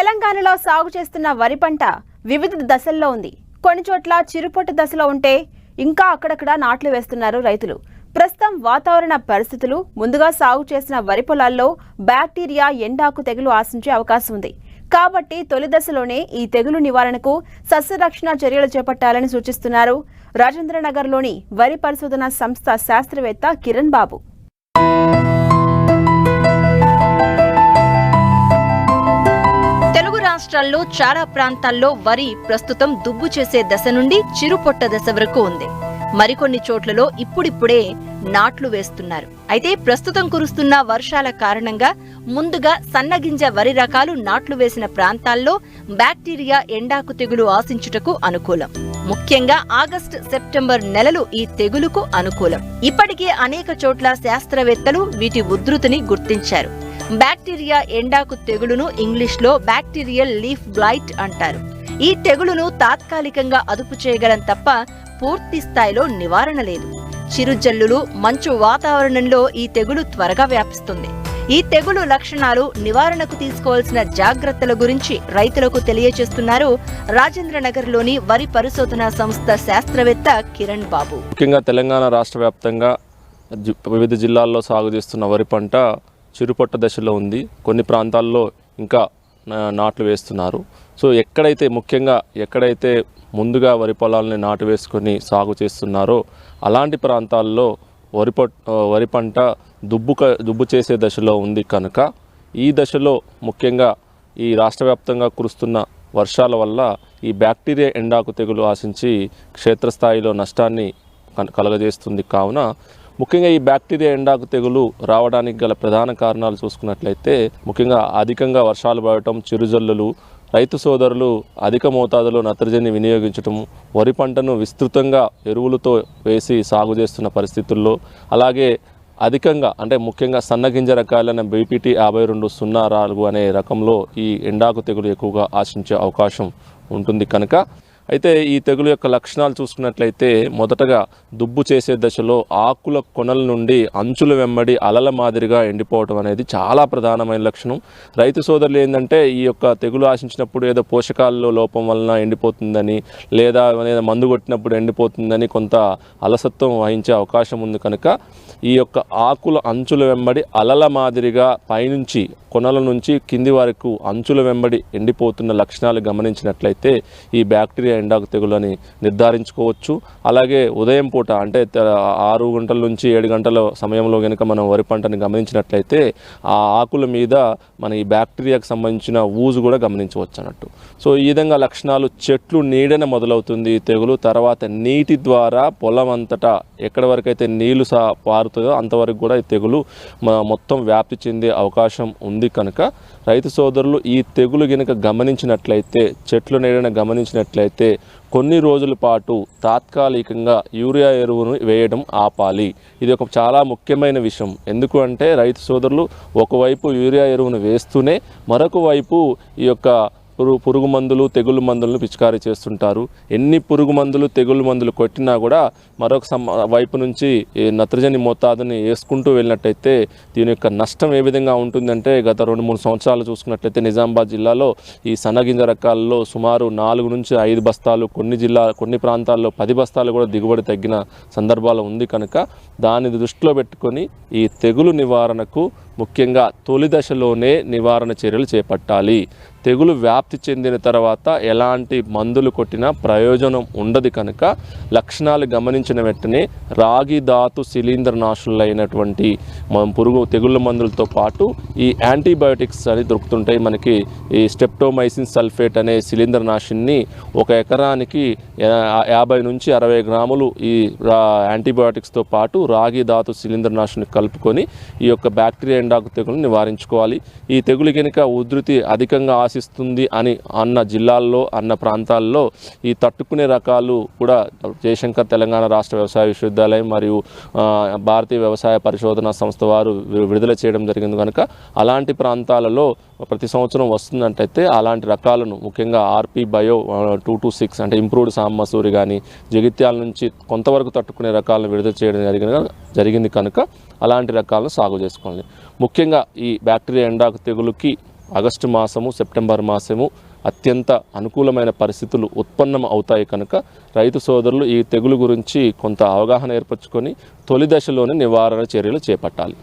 తెలంగాణలో సాగు చేస్తున్న వరి పంట వివిధ దశల్లో ఉంది. కొన్ని చోట్ల చిరుపొట్టు దశలో ఉంటే ఇంకా అక్కడక్కడ నాట్లు వేస్తున్నారు రైతులు. ప్రస్తుతం వాతావరణ పరిస్థితులు ముందుగా సాగు చేసిన వరి పొలాల్లో బ్యాక్టీరియా ఎండాకు తెగులు ఆశించే అవకాశం ఉంది. కాబట్టి తొలి దశలోనే ఈ తెగులు నివారణకు సస్యరక్షణ చర్యలు చేపట్టాలని సూచిస్తున్నారు రాజేంద్రనగర్లోని వరి పరిశోధన సంస్థ శాస్త్రవేత్త కిరణ్ బాబు. రాష్ట్రాల్లో చాలా ప్రాంతాల్లో వరి ప్రస్తుతం దుబ్బు చేసే దశ నుండి చిరుపొట్ట దశ వరకు ఉంది. మరికొన్ని చోట్లలో ఇప్పుడిప్పుడే నాట్లు వేస్తున్నారు. అయితే ప్రస్తుతం కురుస్తున్న వర్షాల కారణంగా ముందుగా సన్నగింజ వరి రకాలు నాట్లు వేసిన ప్రాంతాల్లో బ్యాక్టీరియా ఎండాకు తెగులు ఆశించుటకు అనుకూలం. ముఖ్యంగా ఆగస్టు సెప్టెంబర్ నెలలు ఈ తెగులుకు అనుకూలం. ఇప్పటికే అనేక చోట్ల శాస్త్రవేత్తలు వీటి ఉధృతిని గుర్తించారు. బ్యాక్టీరియా ఎండాకు తెగులును ఇంగ్లీష్లో బ్యాక్టీరియల్ లీఫ్ బ్లైట్ అంటారు. ఈ తెగులును తాత్కాలికంగా అదుపు చేయగలం తప్ప పూర్తి స్థాయిలో నివారణ లేదు. చిరుజల్లులు, మంచు వాతావరణంలో ఈ తెగులు త్వరగా వ్యాపిస్తుంది. ఈ తెగులు లక్షణాలు, నివారణకు తీసుకోవాల్సిన జాగ్రత్తల గురించి రైతులకు తెలియజేస్తున్నారు రాజేంద్రనగర్లోని వరి పరిశోధనా సంస్థ శాస్త్రవేత్త కిరణ్ బాబు. ముఖ్యంగా తెలంగాణ రాష్ట్ర వ్యాప్తంగా వివిధ జిల్లాల్లో సాగు చేస్తున్న వరి పంట చిరుపొట్ట దశలో ఉంది. కొన్ని ప్రాంతాల్లో ఇంకా నాట్లు వేస్తున్నారు. సో ఎక్కడైతే ముందుగా వరి పొలాలని నాటు వేసుకొని సాగు చేస్తున్నారో అలాంటి ప్రాంతాల్లో వరి పంట దుబ్బు చేసే దశలో ఉంది కనుక ఈ దశలో ముఖ్యంగా ఈ రాష్ట్ర వ్యాప్తంగా కురుస్తున్న వర్షాల వల్ల ఈ బ్యాక్టీరియా ఎండాకు తెగులు ఆశించి క్షేత్రస్థాయిలో నష్టాన్ని కలగజేస్తుంది. కావున ముఖ్యంగా ఈ బ్యాక్టీరియా ఎండాకు తెగులు రావడానికి గల ప్రధాన కారణాలు చూసుకున్నట్లయితే ముఖ్యంగా అధికంగా వర్షాలు పడటం, చిరుజల్లులు, రైతు సోదరులు అధిక మోతాదులో నత్రజని వినియోగించటం, వరి పంటను విస్తృతంగా ఎరువులతో వేసి సాగు చేస్తున్న పరిస్థితుల్లో, అలాగే అధికంగా ముఖ్యంగా సన్నగింజ రకాలైన బీపీటీ 5204 అనే రకంలో ఈ ఎండాకు తెగులు ఎక్కువగా ఆశించే అవకాశం ఉంటుంది కనుక అయితే ఈ తెగులు యొక్క లక్షణాలు చూసుకున్నట్లయితే మొదటగా దుబ్బు చేసే దశలో ఆకుల కొనల నుండి అంచుల వెంబడి అలల మాదిరిగా ఎండిపోవడం అనేది చాలా ప్రధానమైన లక్షణం. రైతు సోదరులు ఏంటంటే ఈ యొక్క తెగులు ఆశించినప్పుడు ఏదో పోషకాల్లో లోపం వలన ఎండిపోతుందని, లేదా మందు కొట్టినప్పుడు ఎండిపోతుందని కొంత అలసత్వం వహించే అవకాశం ఉంది కనుక ఈ యొక్క ఆకుల అంచుల వెంబడి అలల మాదిరిగా పైనుంచి కొనల నుంచి కింది వరకు అంచుల వెంబడి ఎండిపోతున్న లక్షణాలు గమనించినట్లయితే ఈ బ్యాక్టీరియా ఎండాకు తెగులని నిర్ధారించుకోవచ్చు. అలాగే ఉదయం పూట 6 గంటల నుంచి 7 గంటల సమయంలో కనుక మనం వరి పంటని గమనించినట్లయితే ఆ ఆకుల మీద మన ఈ బ్యాక్టీరియాకు సంబంధించిన ఊజు కూడా గమనించవచ్చు అన్నట్టు. సో ఈ విధంగా లక్షణాలు చెట్లు నీడన మొదలవుతుంది ఈ తెగులు. తర్వాత నీటి ద్వారా పొలం అంతటా ఎక్కడి వరకు అయితే నీళ్లు పారుతుందో అంతవరకు కూడా ఈ తెగులు మొత్తం వ్యాప్తి చెందే అవకాశం ఉంది కనుక రైతు సోదరులు ఈ తెగులు కనుక గమనించినట్లయితే, చెట్లు నీడన గమనించినట్లయితే కొన్ని రోజుల పాటు తాత్కాలికంగా యూరియా ఎరువును వేయడం ఆపాలి. ఇది ఒక చాలా ముఖ్యమైన విషయం. ఎందుకు అంటే రైతు సోదరులు ఒకవైపు యూరియా ఎరువును వేస్తూనే మరొక వైపు ఈ యొక్క పురుగు మందులు, తెగులు మందులను పిచికారీ చేస్తుంటారు. ఎన్ని పురుగు మందులు, తెగులు మందులు కొట్టినా కూడా మరొక వైపు నుంచి నత్రజని మోతాదుని వేసుకుంటూ వెళ్ళినట్టయితే దీని యొక్క నష్టం ఏ విధంగా ఉంటుందంటే గత 2-3 సంవత్సరాలు చూసుకున్నట్లయితే నిజామాబాద్ జిల్లాలో ఈ సన్నగింజ రకాల్లో సుమారు 4 నుంచి 5 బస్తాలు, కొన్ని ప్రాంతాల్లో 10 బస్తాలు కూడా దిగుబడి తగ్గిన సందర్భాలు ఉంది కనుక దాన్ని దృష్టిలో పెట్టుకొని ఈ తెగులు నివారణకు ముఖ్యంగా తొలి దశలోనే నివారణ చర్యలు చేపట్టాలి. తెగులు వ్యాప్తి చెందిన తర్వాత ఎలాంటి మందులు కొట్టినా ప్రయోజనం ఉండదు కనుక లక్షణాలు గమనించిన వెంటనే రాగి ధాతు శిలీంద్రనాశులైనటువంటి తెగుళ్ళ మందులతో పాటు ఈ యాంటీబయోటిక్స్ అని దొరుకుతుంటాయి మనకి. ఈ స్టెప్టోమైసిన్ సల్ఫేట్ అనే శిలీంద్రనాశిని 1 ఎకరానికి 50 నుంచి 60 గ్రాములు ఈ యాంటీబయోటిక్స్తో పాటు రాగి ధాతు శిలీంద్రనాశిని కలుపుకొని ఈ యొక్క బ్యాక్టీరియా ఎండాకు తెగులు నివారించుకోవాలి. ఈ తెగులు కనుక ఉధృతి అధికంగా ఆశిస్తుంది అన్న జిల్లాల్లో, అన్న ప్రాంతాల్లో ఈ తట్టుకునే రకాలు కూడా జయశంకర్ తెలంగాణ రాష్ట్ర వ్యవసాయ విశ్వవిద్యాలయం మరియు భారతీయ వ్యవసాయ పరిశోధనా సంస్థ వారు విడుదల చేయడం జరిగింది కనుక అలాంటి ప్రాంతాలలో ప్రతి సంవత్సరం వస్తుందంటైతే అలాంటి రకాలను ముఖ్యంగా ఆర్పి బయో 226 ఇంప్రూవ్డ్ సామసూరి కానీ జగిత్యాల నుంచి కొంతవరకు తట్టుకునే రకాలను విడుదల చేయడం జరిగింది కనుక అలాంటి రకాలను సాగు చేసుకోవాలి. ముఖ్యంగా ఈ బ్యాక్టీరియా ఎండాకు తెగులుకి ఆగస్టు మాసము సెప్టెంబర్ మాసము అత్యంత అనుకూలమైన పరిస్థితులు ఉత్పన్నం అవుతాయి కనుక రైతు సోదరులు ఈ తెగులు గురించి కొంత అవగాహన ఏర్పరచుకొని తొలి దశలోనే నివారణ చర్యలు చేపట్టాలి.